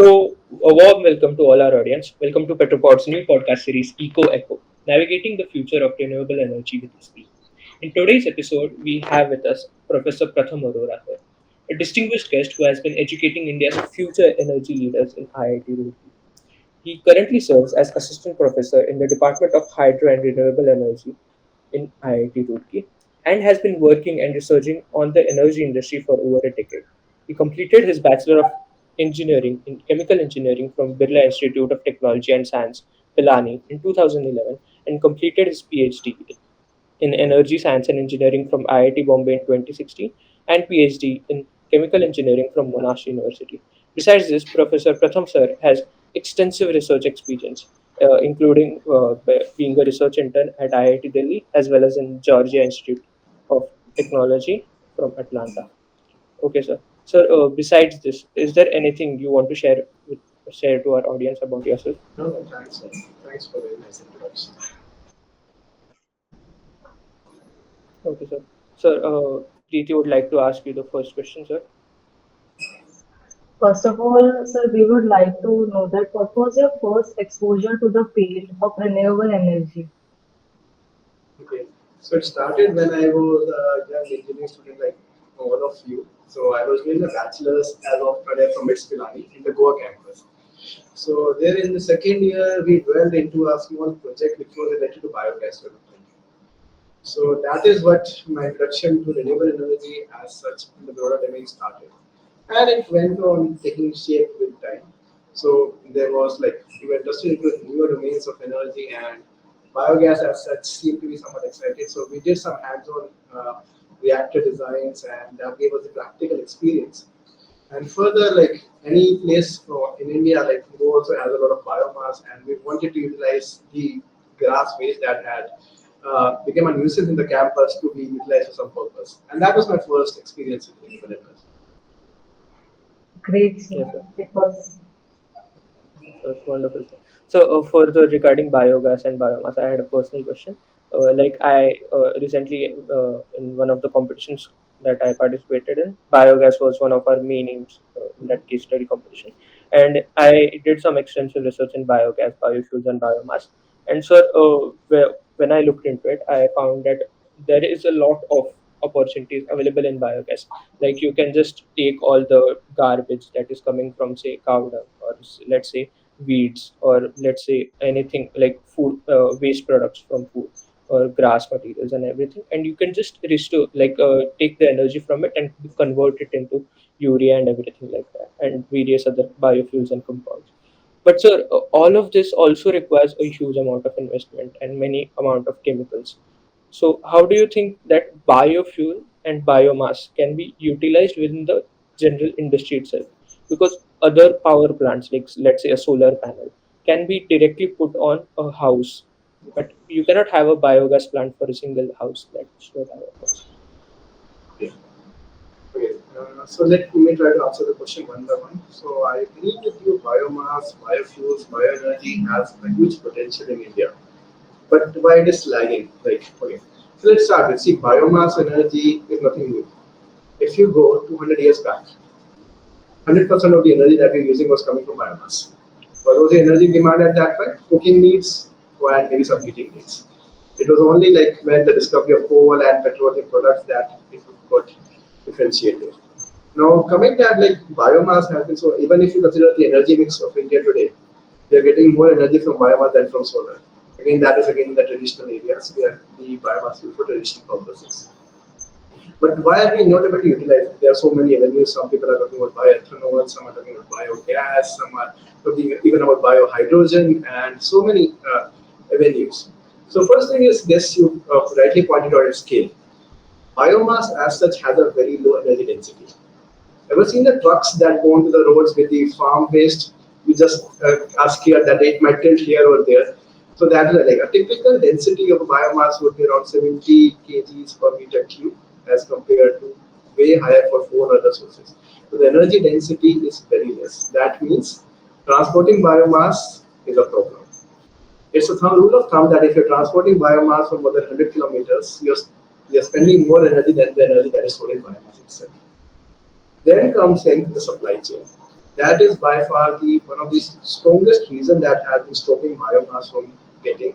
A warm welcome to all our audience. Welcome to Petropod's new podcast series, EcoEcho, navigating the future of renewable energy with SPE. In today's episode, we have with us Professor Pratham Arora here, a distinguished guest who has been educating India's future energy leaders in IIT Roorkee. He currently serves as assistant professor in the Department of Hydro and Renewable Energy in IIT Roorkee and has been working and researching on the energy industry for over a decade. He completed his Bachelor of Engineering in Chemical Engineering from Birla Institute of Technology and Science, Pilani, in 2011 and completed his PhD in Energy Science and Engineering from IIT Bombay in 2016 and PhD in Chemical Engineering from Monash University. Besides this, Professor Pratham Sir has extensive research experience, including being a research intern at IIT Delhi as well as in Georgia Institute of Technology from Atlanta. Okay, sir. Sir, besides this, is there anything you want to share to our audience about yourself? No, no, thanks, sir. Thanks for the nice introduction. Okay, sir. Sir, Preeti would like to ask you the first question, sir. First of all, sir, we would like to know that what was your first exposure to the field of renewable energy? Okay, so it started when I was a young engineering student, like all of you. So I was doing a bachelor's as of today from Pilani in the Goa campus. So there in the second year, we dwelled into a small project which was related to biogas development. So that is what my introduction to renewable energy as such in the broader domain started. And it went on taking shape with time. So there was like we were interested into newer domains of energy and biogas as such seemed to be somewhat excited. So we did some hands-on reactor designs and that gave us a practical experience. And further, like any place in India, like Goa also has a lot of biomass, and we wanted to utilize the grass waste that had become a nuisance in the campus to be utilized for some purpose. And that was my first experience with renewable energy. Great, sir. Yes, sir. It was That's wonderful. So, further regarding biogas and biomass, I had a personal question. Like I recently in one of the competitions that I participated in, biogas was one of our main aims in that case study competition, and I did some extensive research in biogas, biofuels, and biomass. And so, when I looked into it, I found that there is a lot of opportunities available in biogas. Like you can just take all the garbage that is coming from, say, cow dung, or let's say weeds, or let's say anything like food waste products from food or grass materials and everything, and you can just restore, like take the energy from it and convert it into urea and everything like that, and various other biofuels and compounds. But sir, all of this also requires a huge amount of investment and many amount of chemicals. So how do you think that biofuel and biomass can be utilized within the general industry itself? Because other power plants, like let's say a solar panel, can be directly put on a house, but you cannot have a biogas plant for a single house. That's what I was. Yeah. Okay, so let me try to answer the question one by one. So I agree with you, biomass, biofuels, bioenergy has a huge potential in India. But why it is lagging? Like, okay, so let's start with, see, biomass energy is nothing new. If you go 200 years back, 100% of the energy that we're using was coming from biomass. What was the energy demand at that time? Cooking needs and maybe some heating needs. It was only like when the discovery of coal and petroleum products that it got differentiated. Now coming that like biomass has been, so even if you consider the energy mix of India today, we are getting more energy from biomass than from solar. Again, that is again in the traditional areas where the biomass is used for traditional purposes. But why are we not able to utilize it? There are so many avenues. Some people are talking about bioethanol, some are talking about biogas, some are talking even about biohydrogen, and so many avenues. So first thing is this, you rightly pointed out, is scale. Biomass as such has a very low energy density. Ever seen the trucks that go onto the roads with the farm waste? You just are scared that it might tilt here or there. So that is like a typical density of a biomass would be around 70 kgs per meter cube as compared to way higher for four other sources. So the energy density is very less. That means transporting biomass is a problem. It's a rule of thumb that if you're transporting biomass for more than 100 kilometers, you're spending more energy than the energy that is stored in biomass itself. Then comes in the supply chain. That is by far the one of the strongest reason that has been stopping biomass from getting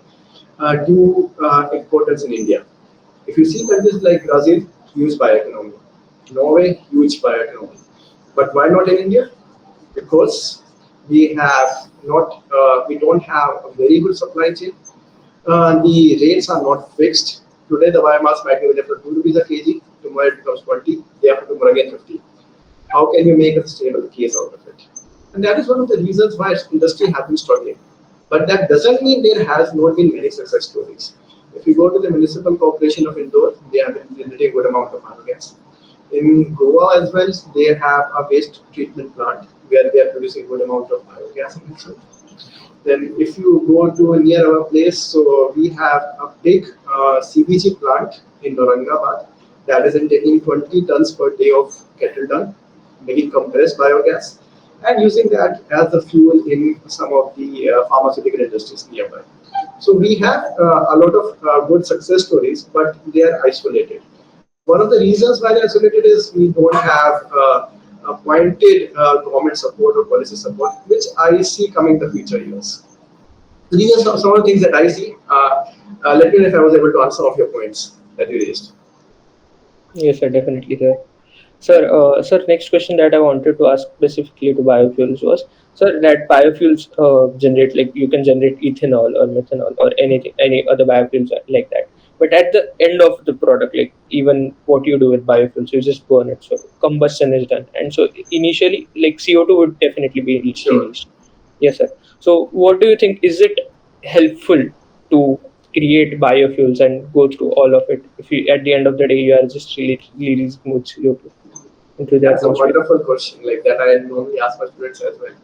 due importance in India. If you see countries like Brazil, huge bioeconomy, Norway, huge bioeconomy, but why not in India? Because we don't have a very good supply chain. The rates are not fixed. Today the biomass might be available for 2 rupees a kg, tomorrow it becomes 20, day after tomorrow again 50. How can you make a sustainable case out of it? And that is one of the reasons why industry has been struggling. But that doesn't mean there has not been many success stories. If you go to the Municipal Corporation of Indore, they have been generating a good amount of biogas. In Goa as well, they have a waste treatment plant where they are producing a good amount of biogas also. Then if you go to near our place, so we have a big CBG plant in Aurangabad that is taking 20 tons per day of kettle dung, making compressed biogas and using that as the fuel in some of the pharmaceutical industries nearby. So we have a lot of good success stories, but they are isolated. One of the reasons why they're isolated is we don't have appointed government support or policy support, which I see coming in the future years. So these are some of the things that I see. Let me know if I was able to answer some of your points that you raised. Yes, sir, definitely, sir. Sir, next question that I wanted to ask specifically to biofuels was, sir, that biofuels generate, like you can generate ethanol or methanol or anything, any other biofuels like that. But at the end of the product, like even what you do with biofuels, you just burn it. So combustion is done. And so initially, like CO2 would definitely be Sure. released. Yes, sir. So what do you think? Is it helpful to create biofuels and go through all of it if you, at the end of the day, you are just releasing more CO2 into the That's a atmosphere? wonderful question. Like that, I normally ask my students as well.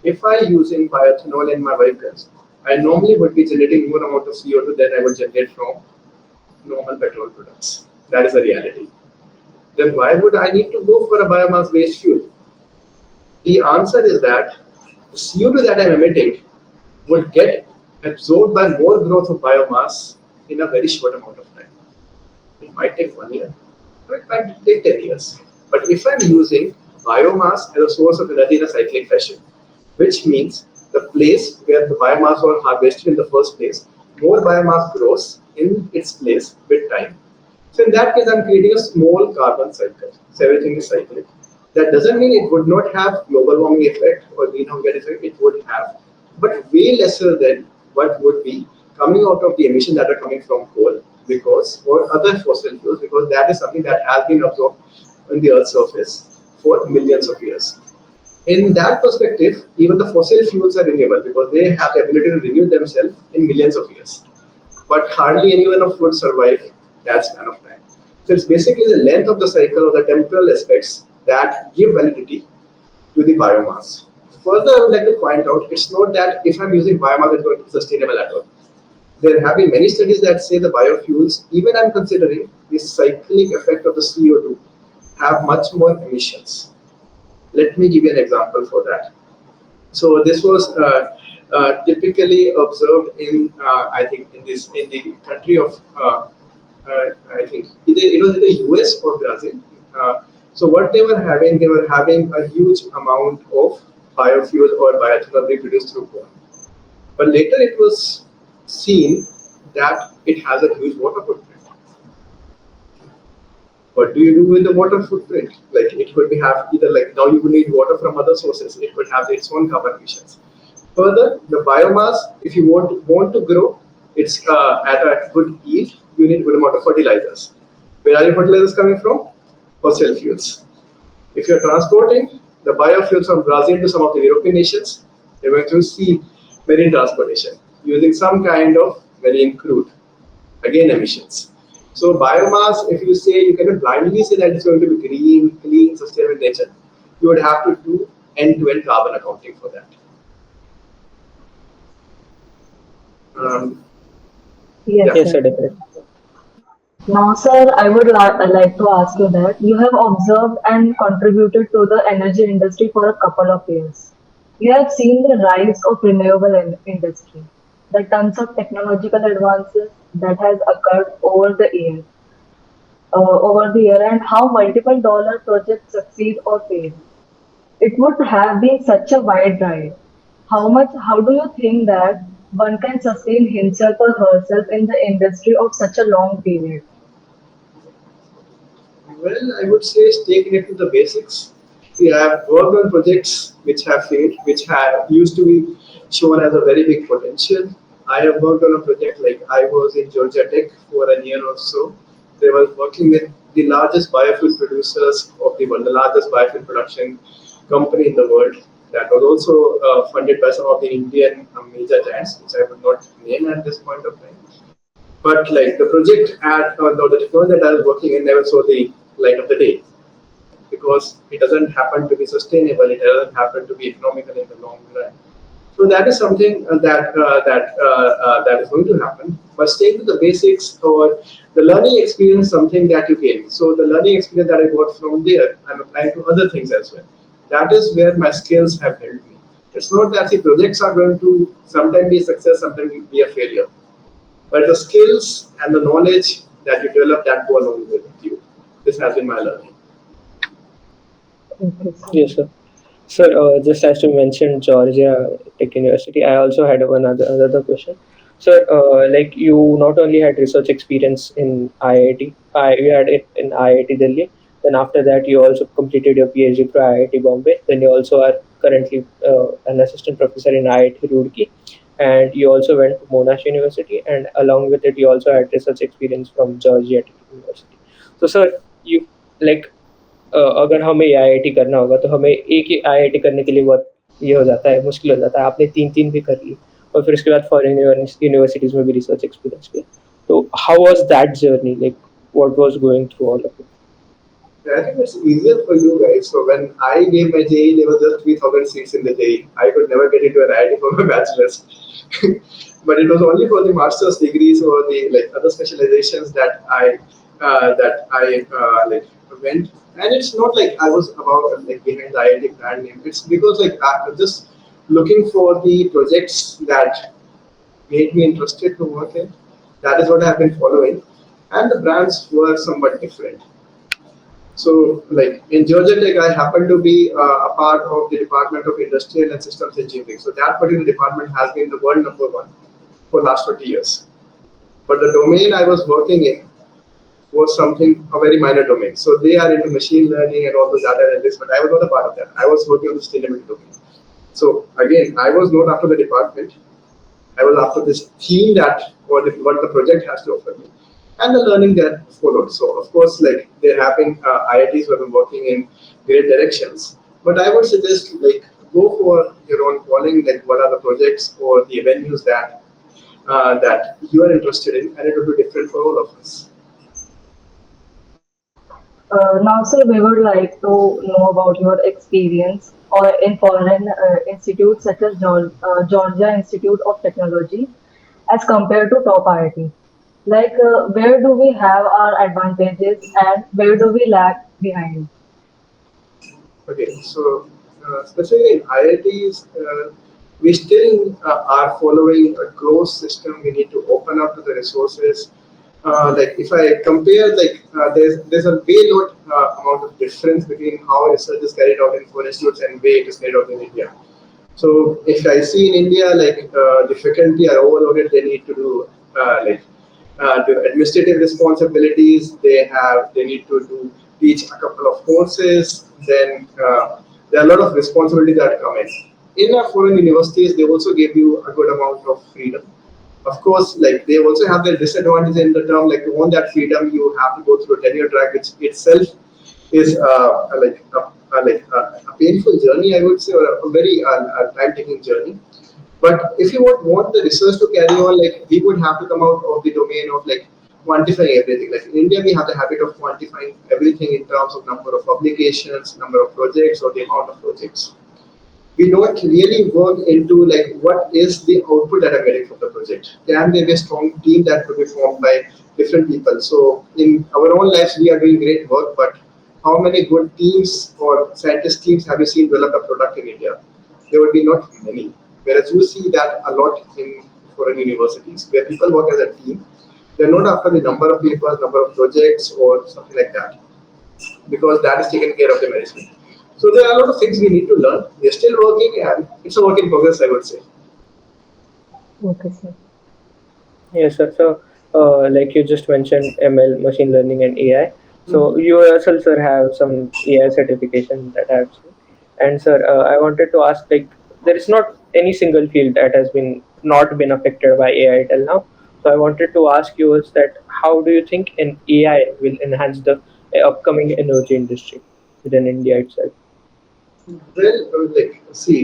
If I using bioethanol in my vehicles, I normally would be generating more amount of CO2 than I would generate from normal petrol products. That is a reality. Then why would I need to go for a biomass based fuel? The answer is that the CO2 that I'm emitting would get absorbed by more growth of biomass in a very short amount of time. It might take 1 year, or it might take 10 years. But if I'm using biomass as a source of energy in a cyclic fashion, which means the place where the biomass was harvested in the first place, more biomass grows in its place with time. So in that case, I'm creating a small carbon cycle. So everything is cyclic. That doesn't mean it would not have global warming effect or greenhouse gas effect. It would have, but way lesser than what would be coming out of the emission that are coming from coal because or other fossil fuels because that is something that has been absorbed on the Earth's surface for millions of years. In that perspective, even the fossil fuels are renewable because they have the ability to renew themselves in millions of years. But hardly anyone of would survive that span of time. So it's basically the length of the cycle or the temporal aspects that give validity to the biomass. Further, I would like to point out it's not that if I'm using biomass, it's going to be sustainable at all. There have been many studies that say the biofuels, even I'm considering the cyclic effect of the CO2, have much more emissions. Let me give you an example for that. So this was typically observed in I think in the country of I think either it was in the US or Brazil. So what they were having a huge amount of biofuel or bioethanol being produced through corn. But later it was seen that it has a huge water footprint. What do you do with the water footprint? Like it could be have either like now you would need water from other sources. It could have its own carbon emissions. Further, the biomass, if you want to grow, it's at a good yield. You need good amount of fertilizers. Where are your fertilizers coming from? Fossil fuels. If you're transporting the biofuels from Brazil to some of the European nations, you're going to see marine transportation using some kind of marine crude. Again, emissions. So biomass, if you say you cannot blindly say that it's going to be green, clean, sustainable in nature, you would have to do end-to-end carbon accounting for that. Um, Yes, yeah. Yes, sir. sir, definitely. Now, sir, I would like to ask you that you have observed and contributed to the energy industry for a couple of years. You have seen the rise of renewable industry, the tons of technological advances that has occurred over the year, and how multiple dollar projects succeed or fail. It would have been such a wide ride. How do you think that one can sustain himself or herself in the industry of such a long period? Well, I would say stay connected to the basics. We have worked on projects which have failed, which have used to be shown as a very big potential. I have worked on a project like I was in Georgia Tech for a year or so. They were working with the largest biofuel producers of the world, the largest biofuel production company in the world. That was also funded by some of the Indian major giants, which I would not name at this point of time. But like the project at no, the technology that I was working in never saw the light of the day because it doesn't happen to be sustainable. It doesn't happen to be economical in the long run. So that is something that is going to happen. But staying to the basics or the learning experience, something that you gain. So the learning experience that I got from there, I'm applying to other things as well. That is where my skills have helped me. It's not that the projects are going to sometimes be a success, sometimes be a failure. But the skills and the knowledge that you develop that go along with you. This has been my learning. Okay, sir. Yes, sir. Sir, just as you mentioned Georgia Tech University, I also had one another question. Sir, like you not only had research experience in IIT, you had it in IIT Delhi. Then after that, you also completed your PhD from IIT Bombay. Then you also are currently an assistant professor in IIT Roorkee, and you also went to Monash University. And along with it, you also had research experience from Georgia Tech University. So, sir, you like अगर हमें IIT करना होगा तो हमें एक ही IIT करने के लिए बहुत ये हो जाता है, मुश्किल हो जाता है। आपने 3-3 भी कर ली और फिर उसके बाद फॉरेन यूनिवर्सिटीज़ में भी रिसर्च एक्सपीरियंस किया। तो how was that journey like what was going through all of it? I think it's easier for you guys. So when I gave my JEE, there was just 3,000 seats in the JEE. I could never get into an IIT for my bachelor's. But it was only for the master's degrees or the like other specializations that I like went. And it's not like I was about like behind the IIT brand name. It's because like I was just looking for the projects that made me interested to work in. That is what I have been following. And the brands were somewhat different. So, like in Georgia Tech, I happen to be a part of the Department of Industrial and Systems Engineering. So that particular department has been the world number one for last 20 years. But the domain I was working in was something a very minor domain. So they are into machine learning and all those data analytics, but I was not a part of that. I was working on the sustainability domain. So again, I was not after the department. I was after this theme that what the project has to offer me, and the learning that followed. So of course, like there have been IITs who have been working in great directions, but I would suggest like go for your own calling. Like what are the projects or the avenues that you are interested in, and it will be different for all of us. Now, sir, we would like to know about your experience or in foreign institutes such as Georgia Institute of Technology as compared to top IIT. Like, where do we have our advantages and where do we lag behind? Okay, so especially in IITs, we still are following a closed system. We need to open up to the resources. Like if I compare, like there's a way lot amount of difference between how research is carried out in foreign institutes and way it is carried out in India. So if I see in India, like the faculty are overloaded, they need to do the administrative responsibilities. They need to do teach a couple of courses. Then there are a lot of responsibilities that come in. In our foreign universities, they also give you a good amount of freedom. Of course, like they also have their disadvantage in the term. Like to own that freedom, you have to go through a tenure track, which itself is a painful journey, I would say, or a very time-taking journey. But if you would want the research to carry on, like we would have to come out of the domain of like quantifying everything. Like in India, we have the habit of quantifying everything in terms of number of publications, number of projects, or the amount of projects. We don't really work into like what is the output that I'm getting from the project. Can there be a strong team that could be formed by different people? So in our own lives, we are doing great work, but how many good teams or scientist teams have you seen develop a product in India? There would be not many. Whereas you see that a lot in foreign universities, where people work as a team. They're not after the number of papers, number of projects, or something like that, because that is taken care of the management. So there are a lot of things we need to learn. We are still working, and it's a work in progress, I would say. Okay, sir. Yes, sir. So, like you just mentioned, ML, machine learning, and AI. So, Mhm. you yourself, sir, have some AI certification that I have seen. And, sir, I wanted to ask, like, there is not any single field that has been not been affected by AI till now. So, I wanted to ask you is that how do you think an AI will enhance the upcoming energy industry within India itself? Well, see,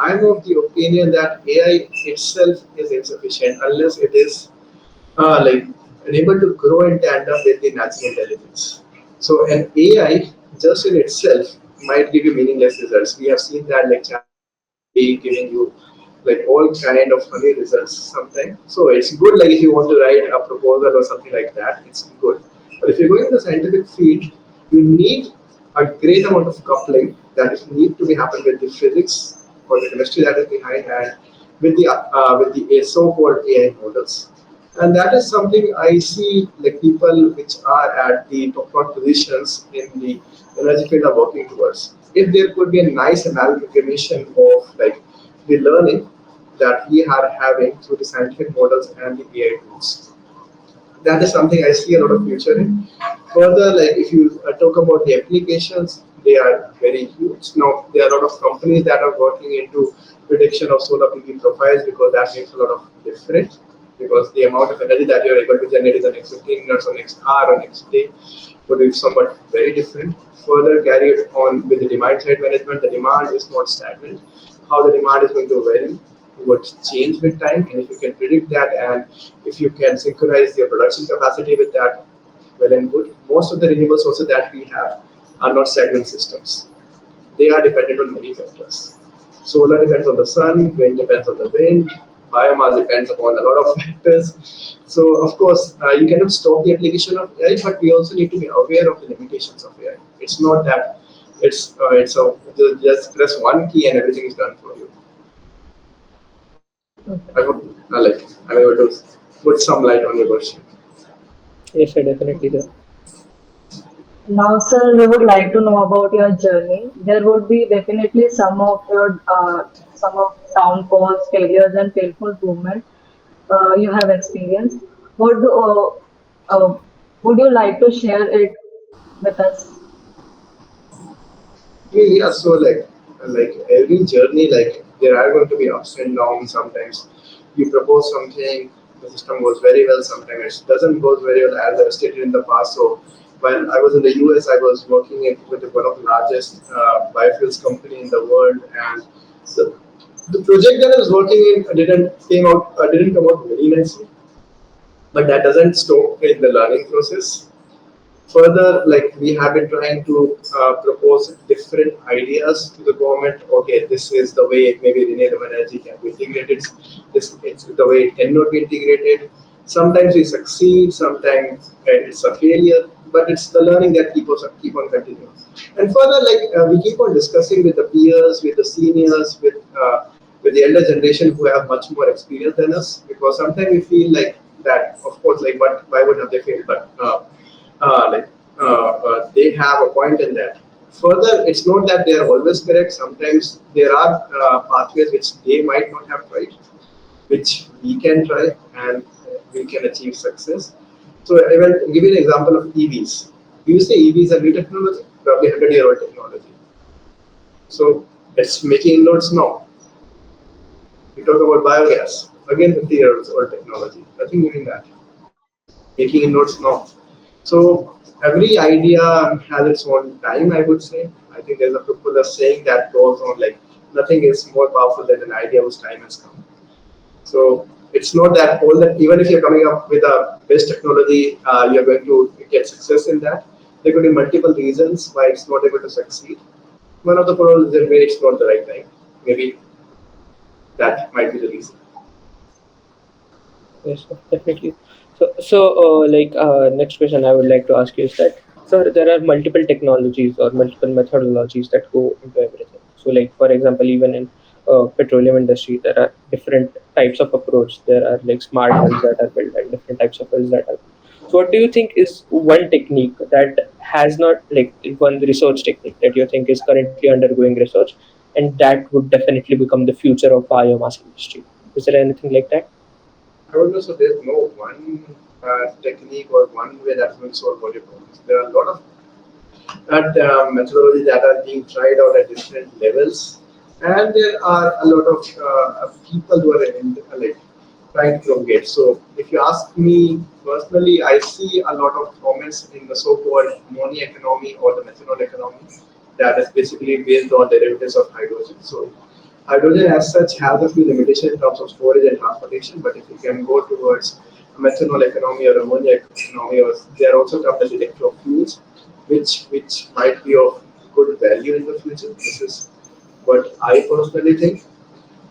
I'm of the opinion that AI itself is insufficient unless it is like able to grow in tandem with the natural intelligence. So an AI just in itself might give you meaningless results. We have seen that like be giving you like all kind of funny results sometimes. So it's good like if you want to write a proposal or something like that, it's good. But if you're going in the scientific field, you need a great amount of coupling that is need to be happen with the physics or the chemistry that is behind and with the so-called AI models. And that is something I see like people which are at the top positions in the energy field are working towards. If there could be a nice amalgamation of like the learning that we are having through the scientific models and the AI tools, that is something I see a lot of future in. Further, like if you talk about the applications, they are very huge. Now there are a lot of companies that are working into prediction of solar PV profiles because that makes a lot of difference. Because the amount of energy that you're able to generate in the next 15 minutes or next hour or next day would be somewhat very different. Further carried on with the demand side management, the demand is not stagnant. How the demand is going to vary would change with time, and if you can predict that and if you can synchronize your production capacity with that, well and good. Most of the renewable sources that we have are not stagnant systems. They are dependent on many factors. Solar depends on the sun, wind depends on the wind, biomass depends upon a lot of factors. So, of course, you cannot stop the application of AI, but we also need to be aware of the limitations of AI. It's not that just press one key and everything is done for you. Okay. I hope I'm able to put some light on your question. Yes, sir, definitely, sir. Now, sir, we would like to know about your journey. There would be definitely some of downfalls, failures, and painful movements you have experienced. Would would you like to share it with us? Yeah, so like every journey, like there are going to be ups and downs. Sometimes you propose something, the system goes very well. Sometimes it doesn't go very well, as I stated in the past. So when I was in the US, I was working with one of the largest biofuels company in the world, and the, the project that I was working in didn't come out very nicely. But that doesn't stop in the learning process. Further, like we have been trying to propose different ideas to the government. Okay, this is the way maybe renewable energy can be integrated. This is the way it cannot be integrated. Sometimes we succeed, sometimes it's a failure, but it's the learning that keep on continuing. And further, we keep on discussing with the peers, with the seniors, with the elder generation who have much more experience than us. Because sometimes we feel like that, of course, like what why would have they failed? But they have a point in that. Further, it's not that they are always correct. Sometimes there are pathways which they might not have tried, which we can try and we can achieve success. So I will give you an example of EVs. Do you say EVs are new technology? Probably 100-year-old technology. So it's making inroads now. We talk about biogas, again 50 years old technology. Nothing new in that. Making inroads now. So every idea has its own time, I would say. I think there's a popular saying that goes on like nothing is more powerful than an idea whose time has come. So it's not that all that even if you're coming up with a best technology, you're going to get success in that. There could be multiple reasons why it's not able to succeed. One of the problems is where it's not the right time. Maybe that might be the reason. Yes, sir, definitely. Next question I would like to ask you is that, sir, there are multiple technologies or multiple methodologies that go into everything. So, like for example, even in petroleum industry, there are different types of approach. There are like smart wells that are built and different types of wells that are built. So what do you think is one technique that has not, like, one research technique that you think is currently undergoing research, and that would definitely become the future of biomass industry? Is there anything like that? I would know, so there's no one technique or one way that will solve all your problems. There are a lot of methodologies that are being tried out at different levels, and there are a lot of people who are like trying to propagate. So, if you ask me personally, I see a lot of promise in the so-called ammonia economy or the methanol economy that is basically based on derivatives of hydrogen. So, hydrogen as such has a few limitations in terms of storage and transportation, but if you can go towards methanol economy or ammonia economy, or there are also termed as electrofuels, which might be of good value in the future. This is what I personally think.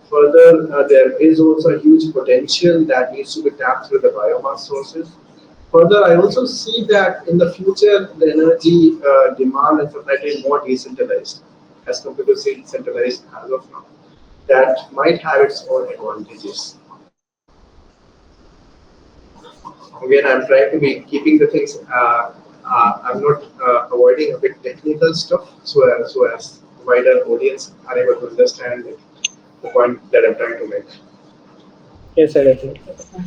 Further, there is also a huge potential that needs to be tapped through the biomass sources. Further, I also see that in the future, the energy demand and supply chain more decentralized as compared to centralized as of now. That might have its own advantages. Again, I'm trying to be keeping the things. I'm not avoiding a bit technical stuff, so as wider audience are able to understand the point that I'm trying to make. Yes, sir, definitely. Yes, sir.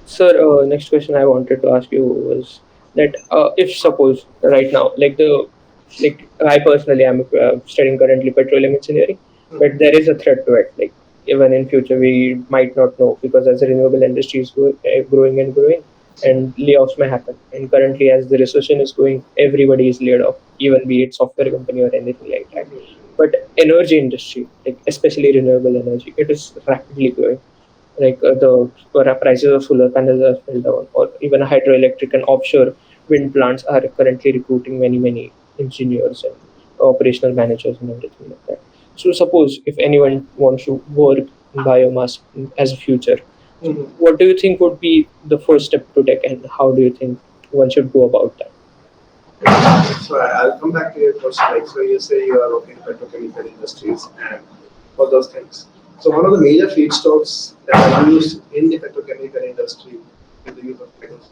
Sir, next question I wanted to ask you was that, if suppose right now, like I personally am studying currently petroleum engineering, but there is a threat to it. Like, even in future, we might not know, because as the renewable industry is growing and growing, and layoffs may happen. And currently, as the recession is going, everybody is laid off, even be it software company or anything like that. But energy industry, like especially renewable energy, it is rapidly growing. Like, the prices of solar panels are fell down, or even hydroelectric and offshore wind plants are currently recruiting many engineers and operational managers and everything like that. So suppose if anyone wants to work in biomass as a future, so Mhm. what do you think would be the first step to take, and how do you think one should go about that? So I'll come back to your question. Like, so you say you are working in petrochemical industries and all those things. So one of the major feedstocks that are used in the petrochemical industry is the use of hydrogen.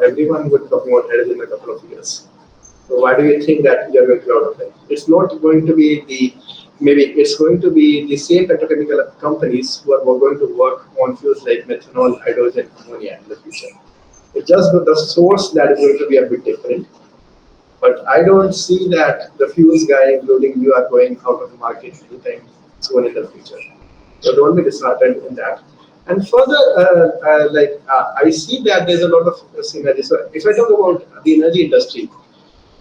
Everyone would talk about hydrogen in a couple of years. So why do you think that you're going to be out of it? It's not going to be maybe it's going to be the same petrochemical companies who are going to work on fuels like methanol, hydrogen, ammonia in the future. It's just the source that is going to be a bit different. But I don't see that the fuels guy, including you, are going out of the market anytime soon in the future. So don't be disheartened in that. And further, I see that there's a lot of synergy. So if I talk about the energy industry,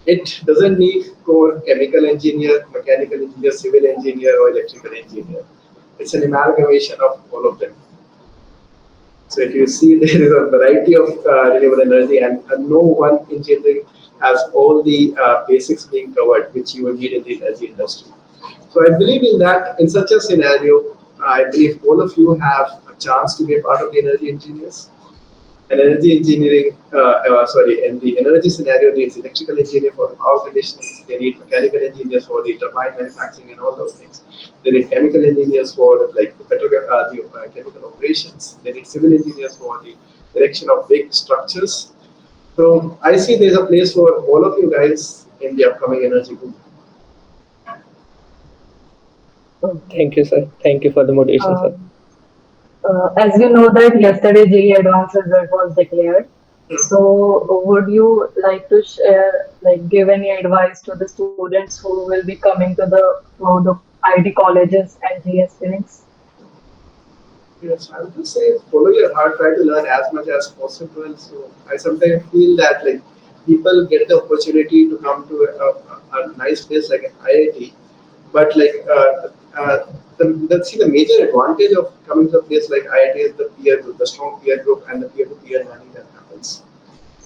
it doesn't need core chemical engineer, mechanical engineer, civil engineer, or electrical engineer. It's an amalgamation of all of them. So if you see, there is a variety of renewable energy, and no one engineering has all the basics being covered, which you will need in the energy industry. So I believe in that. In such a scenario, I believe all of you have a chance to be a part of the energy engineers. And energy engineering, in the energy scenario, needs electrical engineer for the power conditioning. They need mechanical engineers for the turbine manufacturing and all those things. They need chemical engineers for like the chemical operations. They need civil engineers for the erection of big structures. So I see there's a place for all of you guys in the upcoming energy boom. Thank you, sir. Thank you for the motivation, sir. Um, as you know that yesterday JEE advanced result was declared. So would you like to share, like give any advice to the students who will be coming to the IT colleges and GS clinics? Yes, I would just say follow your heart, try to learn as much as possible. So I sometimes feel that like people get the opportunity to come to a nice place like an IIT, but the major advantage of coming to a place like IIT is the peer group, the strong peer group, and the peer-to-peer learning that happens.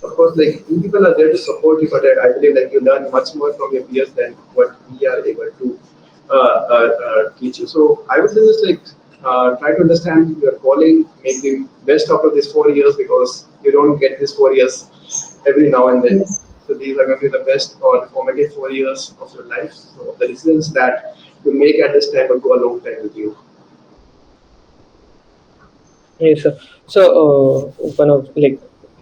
Of course, like you people are there to support you, but I believe like you learn much more from your peers than what we are able to teach you. So I would suggest like try to understand your calling, make the best out of these 4 years because you don't get these 4 years every now and then. Yes. So these are going to be the best or the formative 4 years of your life. So the decisions that you make at this time will go a long time with you. Yes, sir. So, one of, like,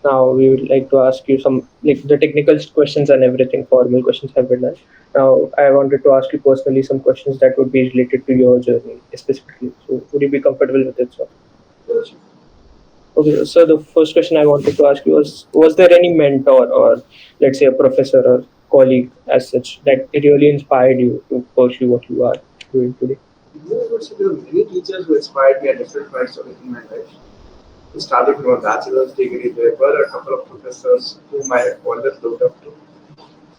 Now we would like to ask you some like the technical questions and everything. Formal questions have been done. Now I wanted to ask you personally some questions that would be related to your journey specifically. So would you be comfortable with it, sir? Okay, so the first question I wanted to ask you was there any mentor or let's say a professor or colleague as such that really inspired you to pursue what you are doing today? Yeah, I would say there are many teachers who inspired me at different points in my life. Starting from a bachelor's degree, there were a couple of professors whom I always looked up to.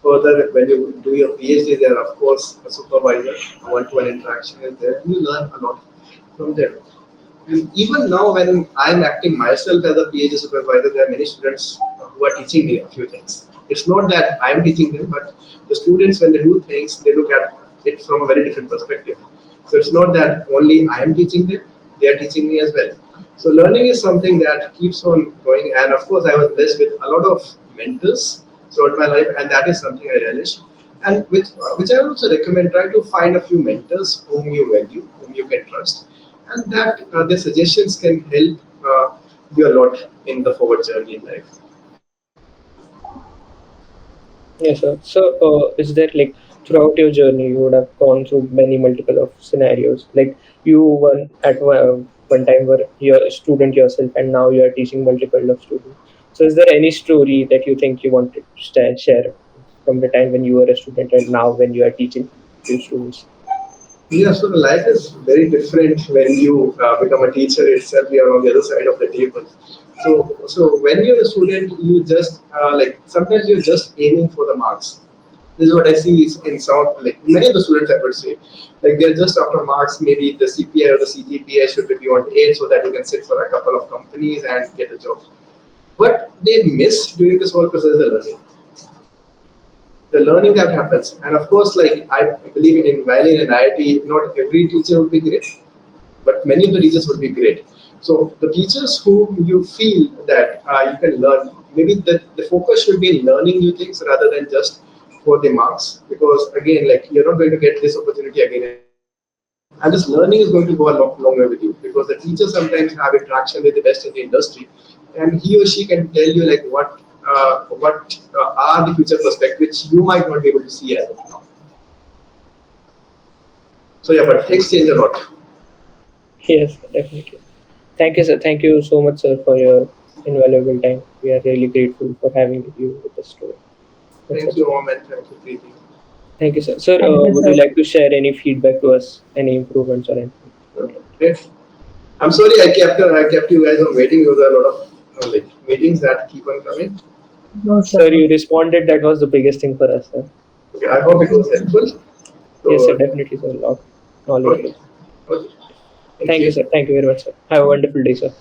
Further, when you do your PhD, there are of course a supervisor, a one-to-one interaction is there, and you learn a lot from them. And even now, when I'm acting myself as a PhD supervisor, there are many students who are teaching me a few things. It's not that I'm teaching them, but the students, when they do things, they look at it from a very different perspective. So it's not that only I am teaching them, they are teaching me as well. So learning is something that keeps on going. And of course, I was blessed with a lot of mentors throughout my life, and that is something I relish. And which I also recommend, try to find a few mentors whom you value, whom you can trust, and that their suggestions can help you a lot in the forward journey in life. Yes, sir. So, is there like throughout your journey, you would have gone through many multiple of scenarios. Like you were at one time were you're a student yourself, and now you are teaching multiple of students. So, is there any story that you think you wanted to share from the time when you were a student and now when you are teaching to students? Yeah, so the life is very different when you become a teacher itself. You are on the other side of the table. So when you're a student, you just like sometimes you're just aiming for the marks. This is what I see in some like many of the students I would say, like they're just after marks. Maybe the CPA or the CGPA should be beyond 8 so that you can sit for a couple of companies and get a job. What they miss during this whole process is the learning that happens. And of course, like I believe in while in IIT, not every teacher would be great, but many of the teachers would be great. So the teachers whom you feel that you can learn, maybe the focus should be in learning new things rather than just for the marks. Because again, like you're not going to get this opportunity again and again. And this learning is going to go a lot longer with you because the teachers sometimes have interaction with the best in the industry, and he or she can tell you like what are the future prospects which you might not be able to see as of now. So yeah, but things change a lot. Yes, definitely. Thank you, sir. Thank you so much, sir, for your invaluable time. We are really grateful for having you with us today. That's Thank it. you, Om, and thank you, Preeti. Thank you, sir. Sir, Thank you, would you sir. like to share any feedback to us, any improvements or anything? Great. I'm sorry I kept you guys on waiting. There were a lot of like meetings that keep on coming. No, Sir, sir. you responded. That was the biggest thing for us, sir. Okay, I hope it was helpful. Yes, sir. So Definitely, sir. A lot knowledgeable. okay, okay. Thank Thank you, you. sir. Thank you very much, sir. Have a wonderful day, sir.